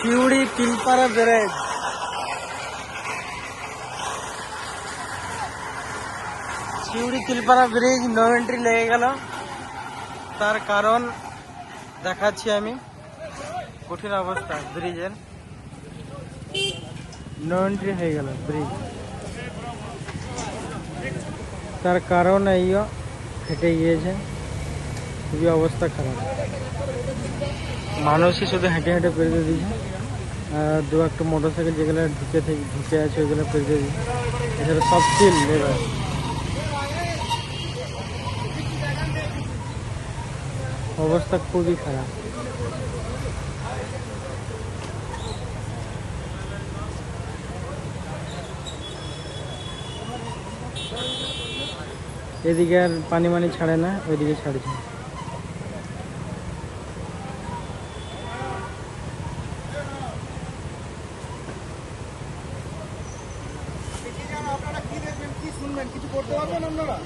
Suri Tilpara barrage. Siuri Tilpara bridge no entry লেগে গেল। তার কারণ দেখাচ্ছি আমি। কঠিন অবস্থা ব্রিজের, নো এন্ট্রি হয়ে গেল ব্রিজ। তার কারণ এইও ফেটে গিয়েছে, খুবই অবস্থা খারাপ। মানুষই শুধু হেঁটে হেঁটে পেরিয়ে দিয়েছে, আর দু একটা মোটরসাইকেল যেগুলো ঢুকে আছে ওইগুলো পেরিয়ে দিয়েছে। এছাড়া সব চিল এবার। অবস্থা খুবই খারাপ। এদিকে আর পানি মানি ছাড়ে না, ওইদিকে ছাড়ছে। আপনারা কি দেখবেন, কি শুনবেন, কিছু করতে পারবেন আপনারা?